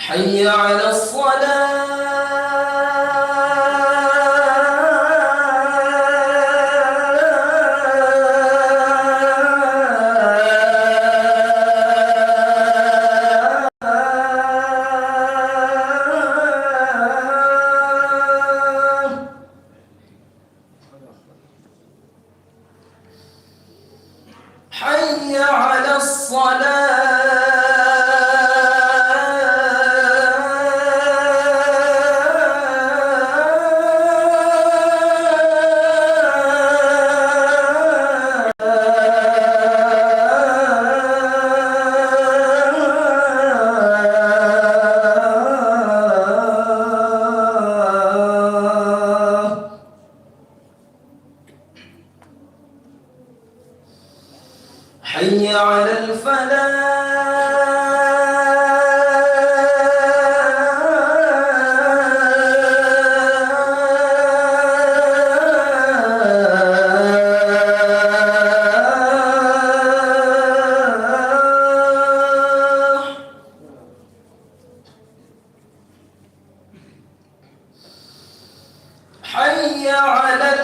حي على حي على حي على حي على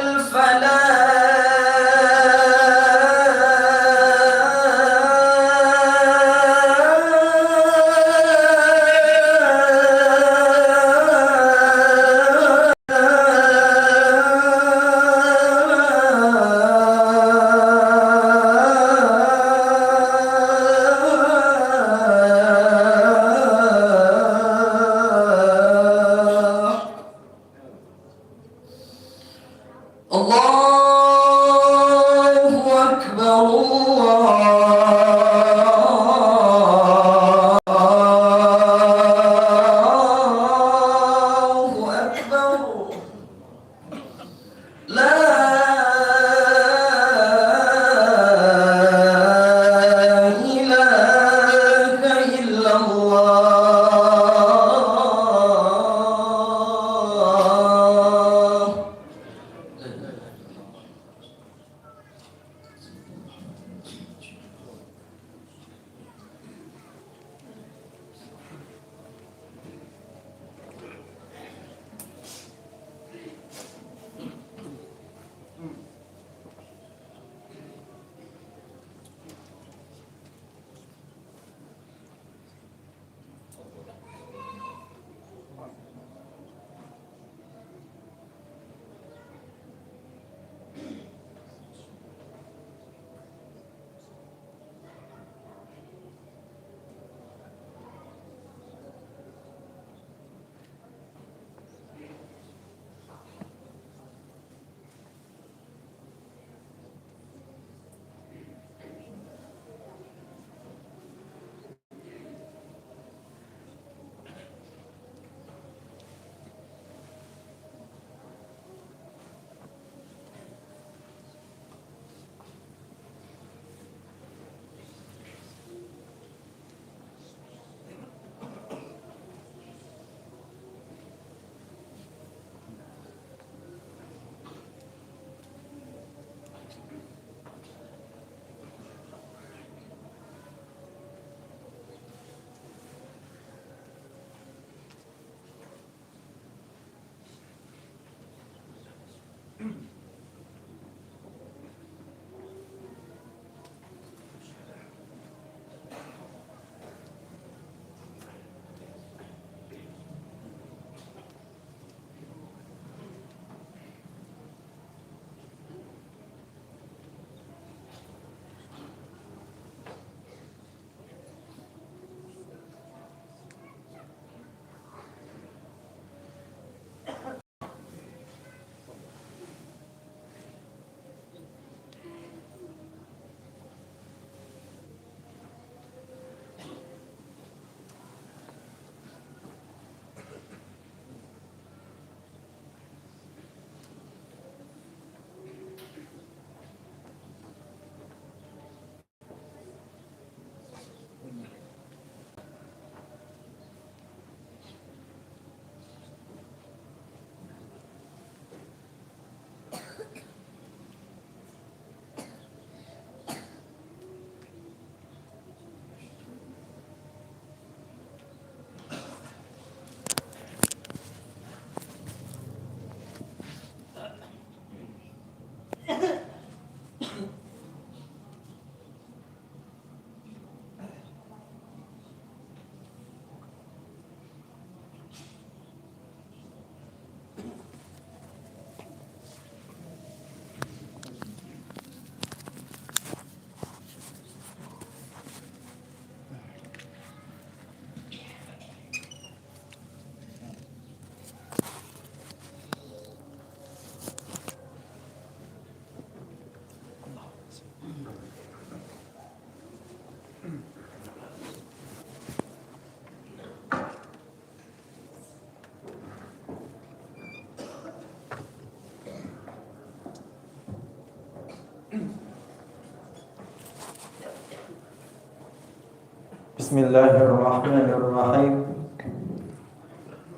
Bismillahirrahmanirrahim.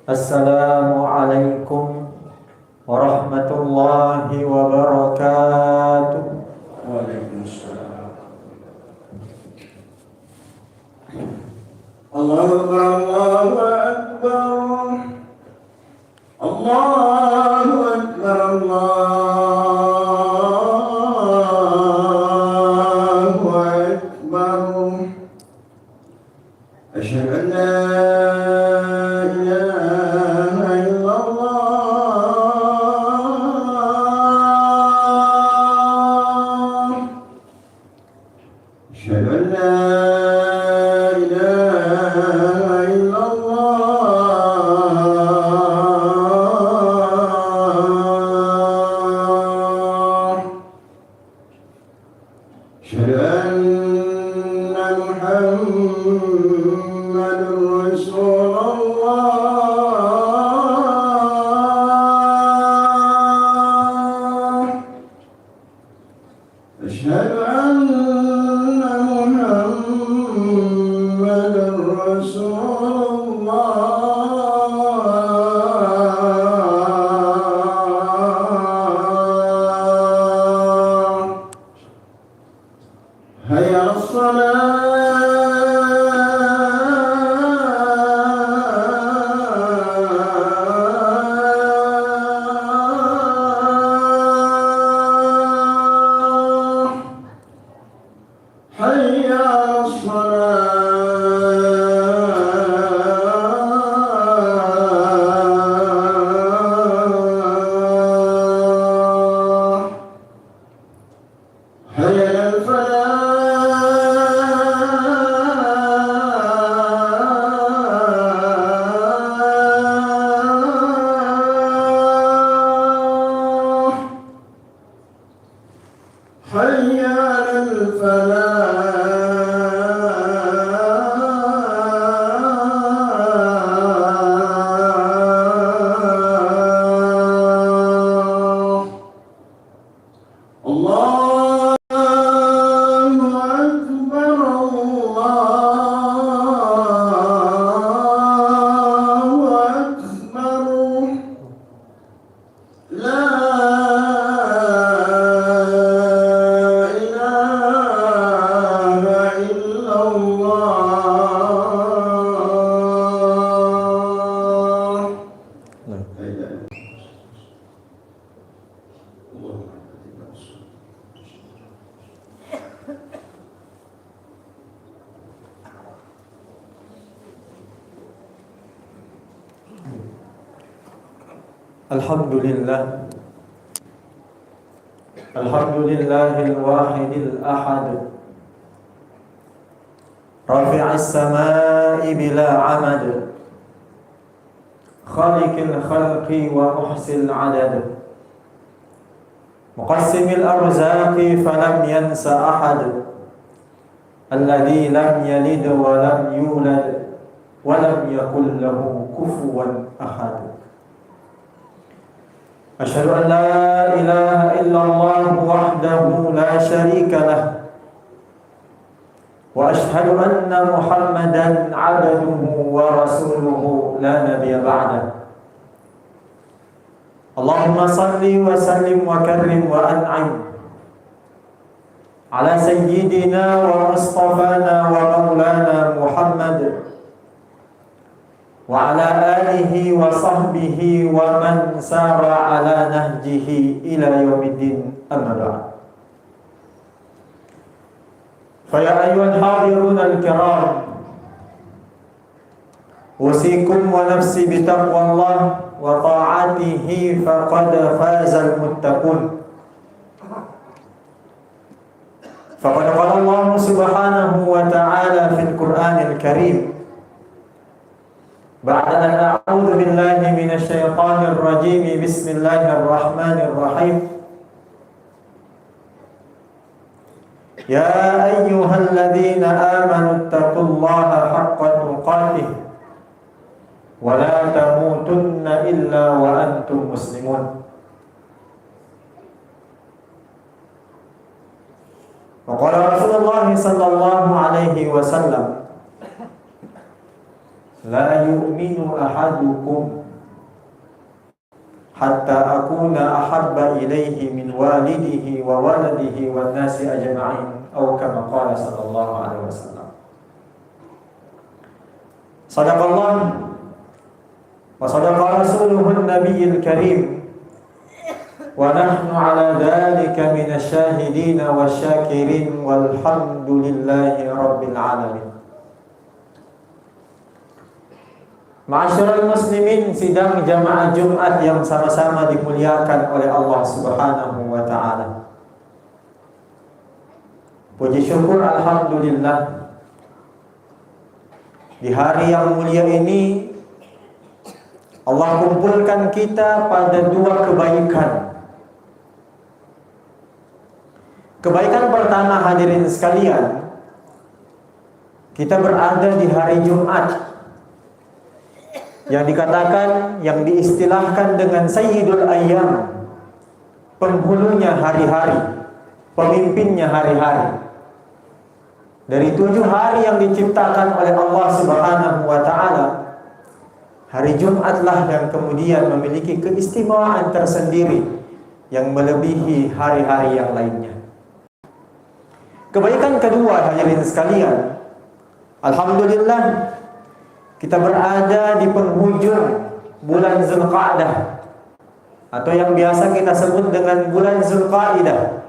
Assalamualaikum warahmatullahi wabarakatuh. Waalaikumsalam. Allahu Akbar. Allahu Akbar. Allahu Akbar. Asyhadu an la ilaha illallah. Asyhadu an la Alhamdulillah. Alhamdulillahil wahidil ahad. Rafi'is samai bila amad. Khaliqil khalqi wa muhsil adad. Muqassimil arzaqi falam yansa ahad. Alladhi lam yalid wa lam yulad wa lam yakul lahu kufuwan ahad. أشهد أن لا إله إلا الله وحده لا شريك له وأشهد أن محمدا عبده ورسوله لا نبي بعده اللهم صل وسلم وكرم وأنعم على سيدنا ومصطفانا ومولانا محمد وعلى آله وصحبه ومن سار على نهجه إلى يوم الدين أما بعد فيا أيها الحاضرون الكرام أوصيكم ونفسي بتقوى الله وطاعته فقد فاز المتقون فقد قال الله سبحانه وتعالى في القرآن الكريم بعد أن أعوذ بالله من الشيطان الرجيم بسم الله الرحمن الرحيم يا أيها الذين آمنوا اتقوا الله حق تقاته ولا تموتن إلا وأنتم مسلمون وقال رسول الله صلى الله عليه وسلم la yu'minu ahadukum hatta akuna ahabba ilaihi min walidihi wa waladihi wan nasi ajma'in, atau kama qala sallallahu alaihi wasallam. Sadaqallah wa sadaqa rasuluhun nabiyil karim, wa nahnu ala dhalika minasy syahidin wasyakirin walhamdulillahi rabbil alamin. Ma'asyiral muslimin, sidang jamaah Jumat yang sama-sama dimuliakan oleh Allah Subhanahu wa taala. Puji syukur alhamdulillah, di hari yang mulia ini Allah kumpulkan kita pada dua kebaikan. Kebaikan pertama, hadirin sekalian, kita berada di hari Jumat yang dikatakan, yang diistilahkan dengan Sayyidul Ayyam, penghulunya hari-hari, pemimpinnya hari-hari. Dari 7 hari yang diciptakan oleh Allah Subhanahu wa taala, hari Jumatlah yang kemudian memiliki keistimewaan tersendiri yang melebihi hari-hari yang lainnya. Kebaikan kedua, hadirin sekalian, alhamdulillah, kita berada di penghujung bulan Zulqa'dah, atau yang biasa kita sebut dengan bulan Zulqa'idah,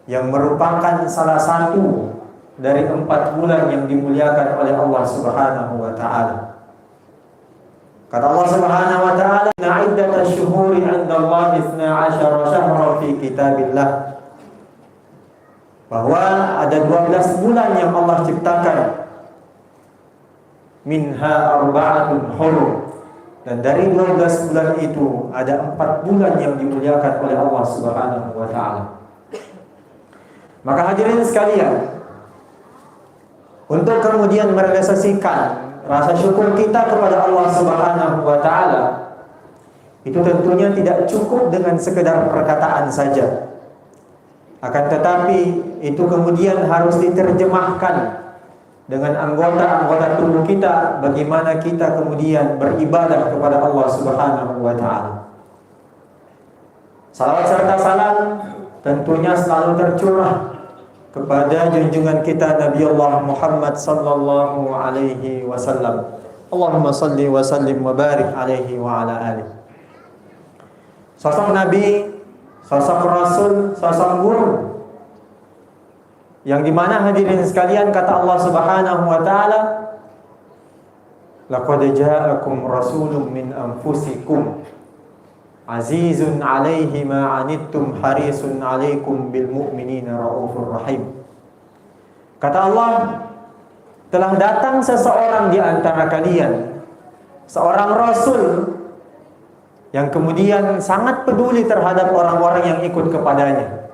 yang merupakan salah satu dari 4 bulan yang dimuliakan oleh Allah Subhanahu wa taala. Kata Allah Subhanahu wa taala, "Inna 'iddatash syuhuri 'indallahi 12 syahran fi kitabillah." Bahwa ada 12 bulan yang Allah ciptakan. Minha arba'atun hurum, dan dari 12 bulan itu ada 4 bulan yang dimuliakan oleh Allah Subhanahu wa taala. Maka hadirin sekalian, untuk kemudian merealisasikan rasa syukur kita kepada Allah Subhanahu wa taala, itu tentunya tidak cukup dengan sekedar perkataan saja. Akan tetapi itu kemudian harus diterjemahkan dengan anggota-anggota tubuh kita, bagaimana kita kemudian beribadah kepada Allah Subhanahu wa taala. Salawat serta salam tentunya selalu tercurah kepada junjungan kita Nabi Allah Muhammad sallallahu alaihi wasallam. Allahumma salli wa sallim wa barik alaihi wa ala alihi. Sosok Nabi, sosok Rasul, sosok guru, yang dimana hadirin sekalian, kata Allah Subhanahu wa taala, laqad ja'akum rasulun min anfusikum azizun 'alaihi ma 'anittum harisun 'alaikum bil mu'minina raufur rahim. Kata Allah, telah datang seseorang di antara kalian, seorang rasul yang kemudian sangat peduli terhadap orang-orang yang ikut kepadanya.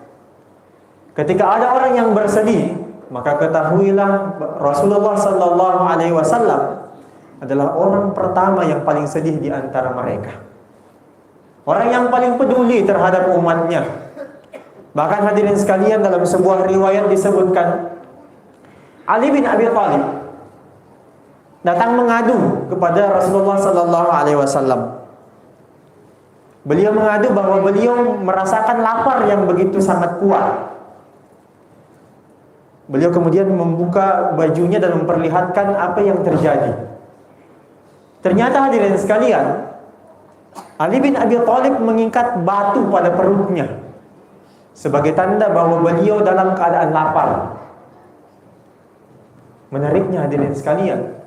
Ketika ada orang yang bersedih, maka ketahuilah Rasulullah sallallahu alaihi wasallam adalah orang pertama yang paling sedih di antara mereka. Orang yang paling peduli terhadap umatnya. Bahkan hadirin sekalian, dalam sebuah riwayat disebutkan, Ali bin Abi Thalib datang mengadu kepada Rasulullah sallallahu alaihi wasallam. Beliau mengadu bahwa beliau merasakan lapar yang begitu sangat kuat. Beliau kemudian membuka bajunya dan memperlihatkan apa yang terjadi. Ternyata hadirin sekalian, Ali bin Abi Thalib mengikat batu pada perutnya sebagai tanda bahwa beliau dalam keadaan lapar. Menariknya hadirin sekalian,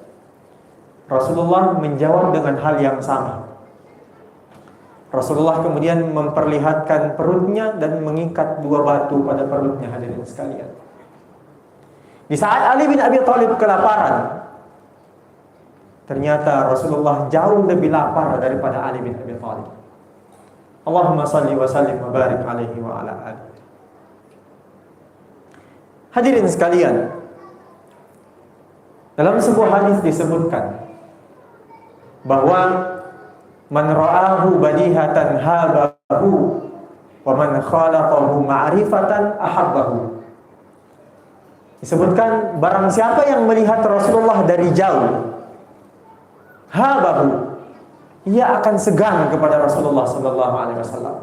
Rasulullah menjawab dengan hal yang sama. Rasulullah kemudian memperlihatkan perutnya dan mengikat 2 batu pada perutnya, hadirin sekalian. Di saat Ali bin Abi Thalib kelaparan, ternyata Rasulullah jauh lebih lapar daripada Ali bin Abi Thalib. Allahumma salli wa sallim wa barik alaihi wa ala alihi. Hadirin sekalian, dalam sebuah hadis disebutkan bahwa man ra'ahu badihatan habahu wa man khalaqahu ma'rifatan ahabbahu. Disebutkan barang siapa yang melihat Rasulullah dari jauh, habahu, ia akan segan kepada Rasulullah sallallahu alaihi wasallam.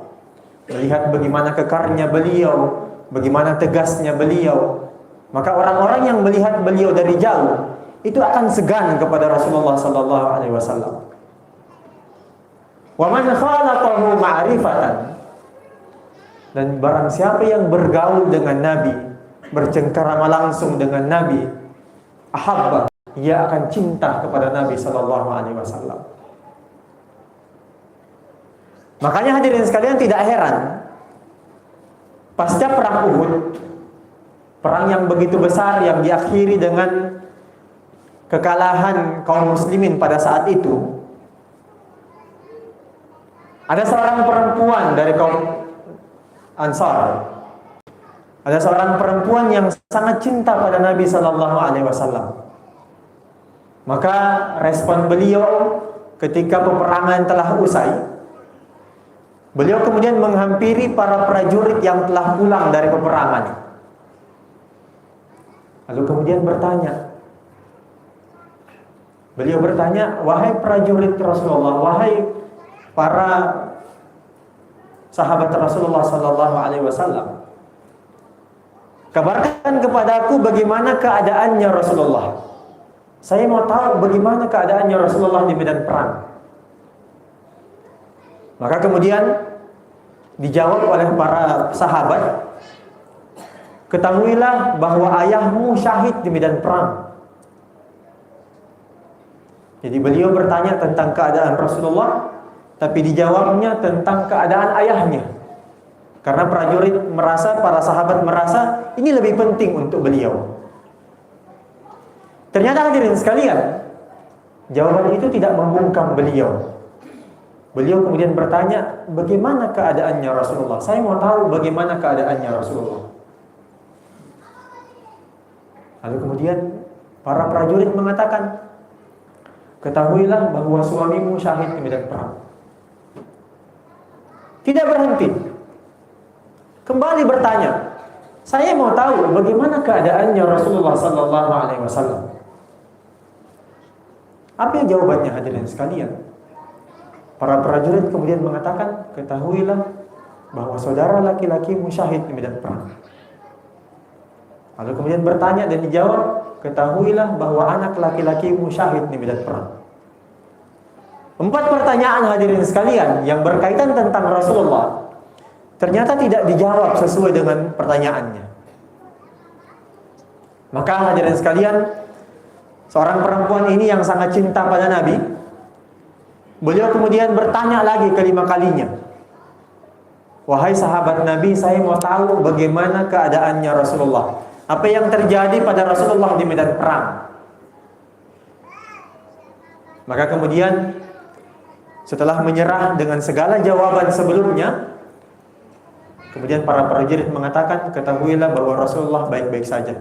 Melihat bagaimana kekarnya beliau, bagaimana tegasnya beliau, maka orang-orang yang melihat beliau dari jauh itu akan segan kepada Rasulullah sallallahu alaihi wasallam. Wa man khalaqahu ma'rifatan, dan barang siapa yang bergaul dengan Nabi, bercengkerama langsung dengan Nabi, ahabba, ia akan cinta kepada Nabi sallallahu alaihi wasallam. Makanya hadirin sekalian, tidak heran pasca perang Uhud, perang yang begitu besar yang diakhiri dengan kekalahan kaum muslimin pada saat itu, ada seorang perempuan dari kaum Ansar, ada seorang perempuan yang sangat cinta pada Nabi sallallahu alaihi wasallam. Maka respon beliau ketika peperangan telah usai, beliau kemudian menghampiri para prajurit yang telah pulang dari peperangan. Lalu kemudian beliau bertanya, wahai prajurit Rasulullah, wahai para sahabat Rasulullah sallallahu alaihi wasallam, kabarkan kepadaku bagaimana keadaannya Rasulullah. Saya mau tahu bagaimana keadaannya Rasulullah di medan perang. Maka kemudian dijawab oleh para sahabat, ketahuilah bahwa ayahmu syahid di medan perang. Jadi beliau bertanya tentang keadaan Rasulullah, tapi dijawabnya tentang keadaan ayahnya. Karena prajurit merasa, para sahabat merasa ini lebih penting untuk beliau. Ternyata hadirin sekalian, jawaban itu tidak membungkam beliau. Beliau kemudian bertanya, bagaimana keadaannya Rasulullah? Saya mau tahu bagaimana keadaannya Rasulullah. Lalu kemudian para prajurit mengatakan, ketahuilah bahwa suamimu syahid di medan perang. Tidak berhenti, kembali bertanya, saya mau tahu bagaimana keadaannya Rasulullah sallallahu alaihi wasallam. Apa yang jawabannya hadirin sekalian? Para prajurit kemudian mengatakan, ketahuilah bahwa saudara laki-lakimu syahid di medan perang. Lalu kemudian bertanya dan dijawab, ketahuilah bahwa anak laki-lakimu syahid di medan perang. 4 pertanyaan hadirin sekalian yang berkaitan tentang Rasulullah ternyata tidak dijawab sesuai dengan pertanyaannya. Maka hadirin sekalian, seorang perempuan ini yang sangat cinta pada Nabi, beliau kemudian bertanya lagi kelima kalinya, wahai sahabat Nabi, saya mau tahu bagaimana keadaannya Rasulullah. Apa yang terjadi pada Rasulullah di medan perang? Maka kemudian setelah menyerah dengan segala jawaban sebelumnya, kemudian para prajurit mengatakan, ketahuilah bahwa Rasulullah baik-baik saja.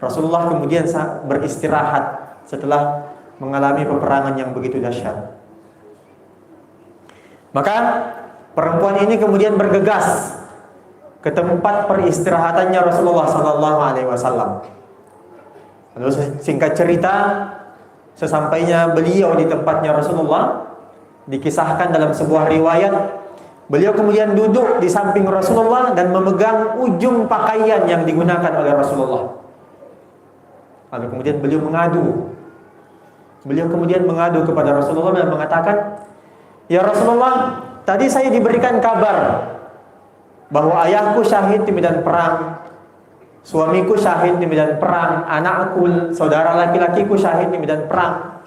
Rasulullah kemudian beristirahat setelah mengalami peperangan yang begitu dahsyat. Maka perempuan ini kemudian bergegas ke tempat peristirahatannya Rasulullah sallallahu alaihi wasallam. Lalu singkat cerita, sesampainya beliau di tempatnya Rasulullah, dikisahkan dalam sebuah riwayat, beliau kemudian duduk di samping Rasulullah dan memegang ujung pakaian yang digunakan oleh Rasulullah. Lalu kemudian beliau kemudian mengadu kepada Rasulullah dan mengatakan, ya Rasulullah, tadi saya diberikan kabar bahwa ayahku syahid di medan perang, suamiku syahid di medan perang, anakku, saudara laki-lakiku syahid di medan perang.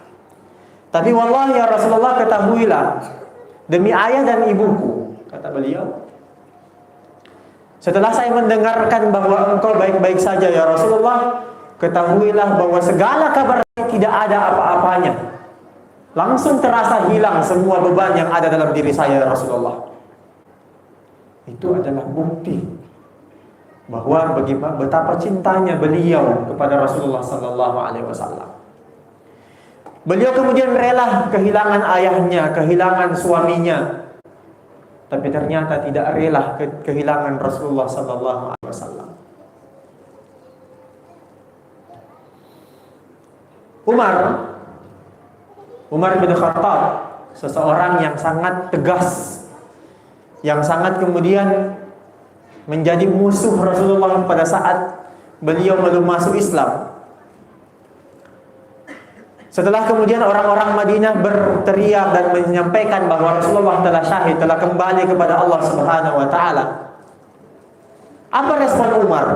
Tapi wallahi ya Rasulullah, ketahuilah, demi ayah dan ibuku, kata beliau, setelah saya mendengarkan bahwa engkau baik-baik saja ya Rasulullah, ketahuilah bahwa segala kabar tidak ada apa-apanya. Langsung terasa hilang semua beban yang ada dalam diri saya ya Rasulullah. Itu adalah bukti bahwa betapa cintanya beliau kepada Rasulullah sallallahu alaihi wasallam. Beliau kemudian rela kehilangan ayahnya, kehilangan suaminya, tapi ternyata tidak rela kehilangan Rasulullah sallallahu alaihi wasallam. Umar Umar bin Khattab, seseorang yang sangat tegas, yang sangat kemudian menjadi musuh Rasulullah pada saat beliau belum masuk Islam. Setelah kemudian orang-orang Madinah berteriak dan menyampaikan bahwa Rasulullah telah syahid, telah kembali kepada Allah Subhanahu wa taala. Apa respon Umar?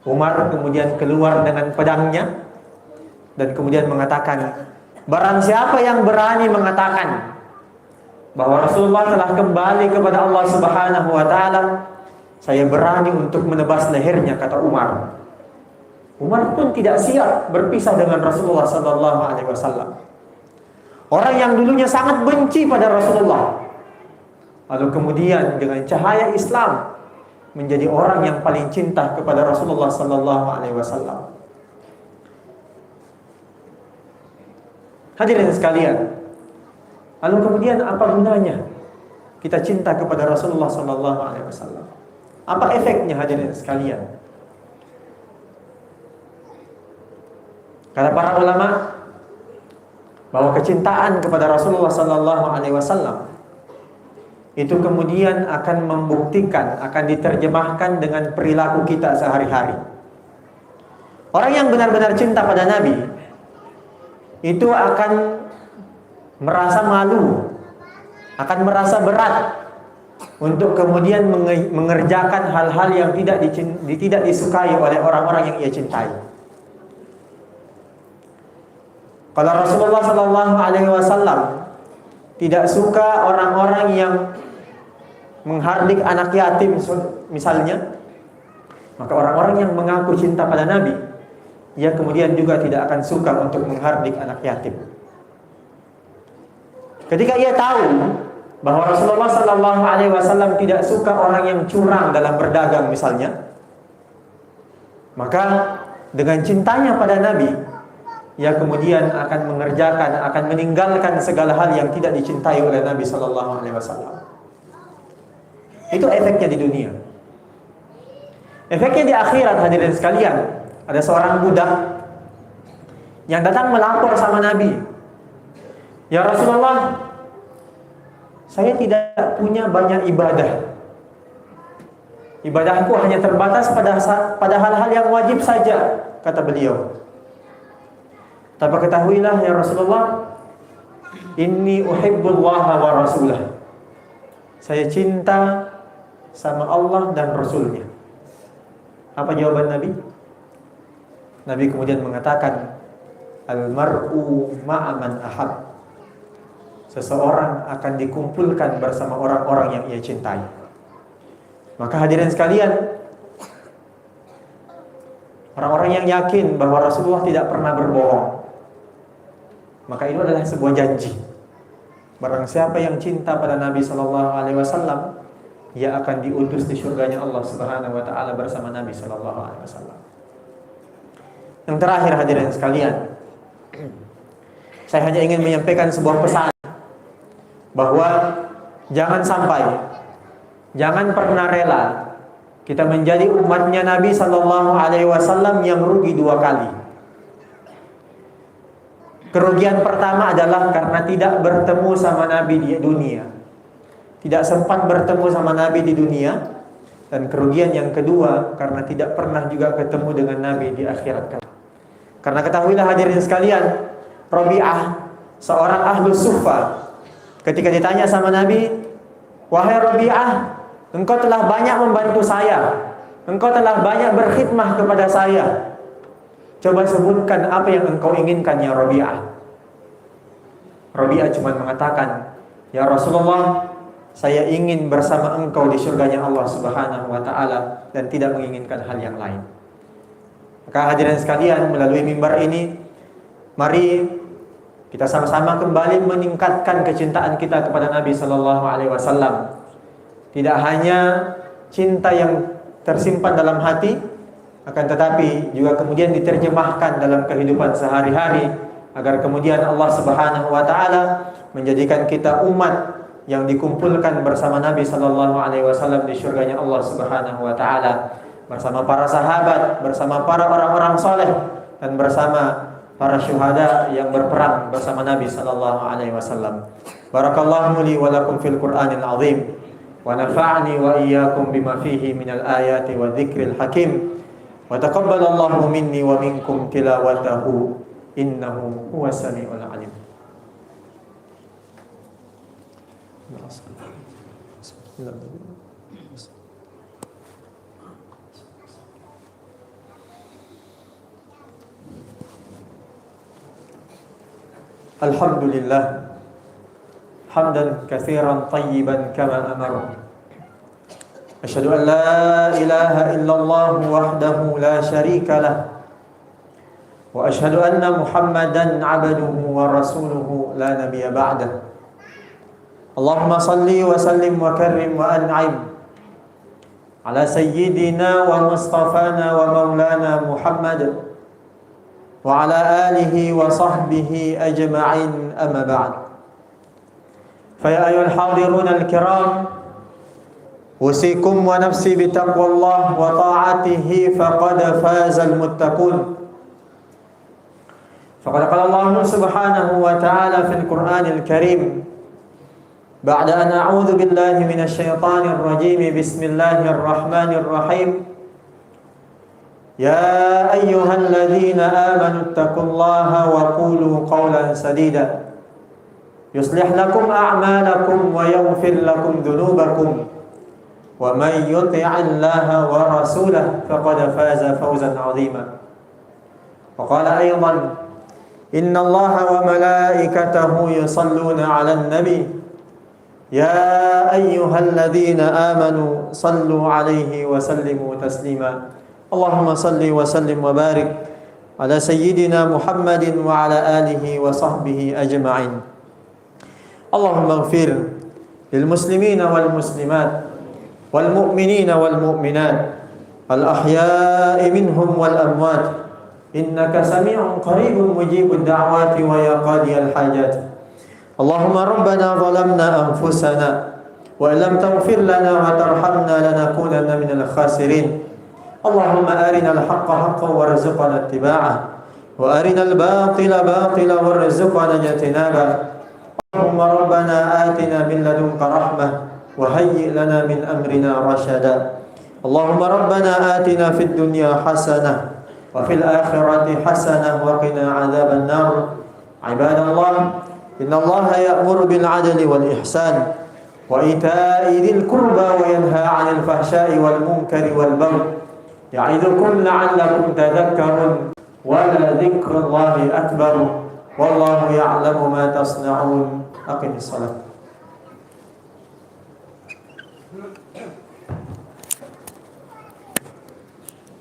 Umar kemudian keluar dengan pedangnya dan kemudian mengatakan, barang siapa yang berani mengatakan bahwa Rasulullah telah kembali kepada Allah Subhanahu wa taala, saya berani untuk menebas lehernya, kata Umar. Umar pun tidak siap berpisah dengan Rasulullah sallallahu alaihi wasallam. Orang yang dulunya sangat benci pada Rasulullah, lalu kemudian dengan cahaya Islam menjadi orang yang paling cinta kepada Rasulullah sallallahu alaihi wasallam. Hadirin sekalian, lalu kemudian apa gunanya kita cinta kepada Rasulullah sallallahu alaihi wasallam? Apa efeknya, hadirin sekalian? Kata para ulama bahwa kecintaan kepada Rasulullah sallallahu alaihi wasallam itu kemudian akan membuktikan, akan diterjemahkan dengan perilaku kita sehari-hari. Orang yang benar-benar cinta pada Nabi itu akan merasa malu, akan merasa berat untuk kemudian mengerjakan hal-hal yang tidak disukai oleh orang-orang yang ia cintai. Kalau Rasulullah sallallahu alaihi wasallam tidak suka orang-orang yang menghardik anak yatim misalnya, maka orang-orang yang mengaku cinta pada Nabi, ia kemudian juga tidak akan suka untuk menghardik anak yatim. Ketika ia tahu bahwa Rasulullah sallallahu alaihi wasallam tidak suka orang yang curang dalam berdagang misalnya, maka dengan cintanya pada Nabi, ia kemudian akan mengerjakan, akan meninggalkan segala hal yang tidak dicintai oleh Nabi sallallahu alaihi wasallam. Itu efeknya di dunia. Efeknya di akhirat, hadirin sekalian, ada seorang budak yang datang melapor sama Nabi. Ya Rasulullah, saya tidak punya banyak ibadah. Ibadahku hanya terbatas pada hal-hal yang wajib saja, kata beliau. Tapi ketahuilah ya Rasulullah, inni uhibbullaha wa rasulah. Saya cinta sama Allah dan Rasulnya. Apa jawaban Nabi? Nabi kemudian mengatakan, al-mar'u ma'a man ahab. Seseorang akan dikumpulkan bersama orang-orang yang ia cintai. Maka hadirin sekalian, orang-orang yang yakin bahwa Rasulullah tidak pernah berbohong, maka itu adalah sebuah janji. Barang siapa yang cinta pada Nabi sallallahu alaihi wasallam, ia akan diutus di surganya Allah Subhanahu wa taala bersama Nabi sallallahu alaihi wasallam. Yang terakhir, hadirin sekalian, saya hanya ingin menyampaikan sebuah pesan bahwa jangan pernah rela kita menjadi umatnya Nabi sallallahu alaihi wasallam yang rugi dua kali. Kerugian pertama adalah karena tidak bertemu sama Nabi di dunia, tidak sempat bertemu sama Nabi di dunia. Dan kerugian yang kedua karena tidak pernah juga ketemu dengan Nabi di akhirat. Karena ketahuilah hadirin sekalian, Rabi'ah, seorang ahlus suffah, ketika ditanya sama Nabi, wahai Rabi'ah, engkau telah banyak membantu saya, engkau telah banyak berkhidmah kepada saya, coba sebutkan apa yang engkau inginkan ya Rabi'ah. Rabi'ah cuma mengatakan, ya Rasulullah, saya ingin bersama engkau di surganya Allah Subhanahu wa ta'ala dan tidak menginginkan hal yang lain. Maka hadirin sekalian, melalui mimbar ini, mari kita sama-sama kembali meningkatkan kecintaan kita kepada Nabi sallallahu alaihi wasallam. Tidak hanya cinta yang tersimpan dalam hati, akan tetapi juga kemudian diterjemahkan dalam kehidupan sehari-hari, agar kemudian Allah Subhanahu wa taala menjadikan kita umat yang dikumpulkan bersama Nabi sallallahu alaihi wasallam di surganya Allah Subhanahu wa taala, bersama para sahabat, bersama para orang-orang saleh, dan bersama para syuhada yang berperang bersama Nabi sallallahu alaihi wasallam. Barakallahu li wa lakum fil Qur'anil azim wa nafa'ani wa iyyakum bima fihi minal ayati wa dzikril hakim. Wa taqabbalallahu minni wa minkum tilawatahu innahu huwas samiul alim. Alhamdulillah hamdan katsiran tayyiban kama amara. Asyhadu an la ilaha illallah wahdahu la syarika lah. Wa asyhadu anna Muhammadan 'abduhu wa rasuluhu la nabiyya ba'dah. Allahumma salli wa sallim wa karrim wa an'im ala sayyidina wa mustafana wa maulana Muhammad wa ala alihi wa sahbihi ajma'in, amma ba'd. Fa ya ayyuhal hadirun al-kiram, usikum wa nafsi bi taqwallah wa ta'atihi faqad fazal muttaqun. Faqad qala Allah subhanahu wa ta'ala fil Qur'anil Karim ba'da an a'udzu billahi minasy syaithanir rajim, bismillahir rahmanir rahim. Ya ayyuhalladzina amanu taqullaha wa qulu qawlan sadida yuslih lakum a'malakum wa yaghfir lakum dhunubakum wa may yuti'illaha wa rasulahu faqad faza fawzan 'azima. Wa qala aydan innallaha wa malaikatahu yusalluna 'alan nabi ya ayyuhalladzina amanu sallu 'alaihi wa sallimu taslima. Allahumma salli wa sallim wa barik ala sayyidina Muhammadin wa ala alihi wa sahbihi ajma'in. Allahumma ighfir lil muslimina wal muslimat wal mu'minina wal mu'minat al ahya'i minhum wal amwat innaka sami'un qaribun mujibud da'wati wa ya qadiyal hajat. Allahumma rabbana zalamna anfusana wa lam taghfir lana wa tarhamna lanakunanna minal khasirin. Allahumma arinal haqqa haqqan warzuqna ittiba'ah wa arinal batila batila warzuqna ijtinabah. Allahumma rabbana atina min ladunka rahmah wa hayyi' lana min amrina rashada. Allahumma rabbana atina fid dunya hasanah wa fil akhirati hasanah wa qina adzaban nar. Ibadallah, innallaha ya'muru bil 'adli wal ihsan wa ita'i dzil qurba wa yanha 'anil fahsya'i wal munkari wal baghi. Ya'idukum la'allakum tadhakkarun wa la dzikrullahi akbar wallahu ya'lamu ma tasna'un. Aqimis shalah.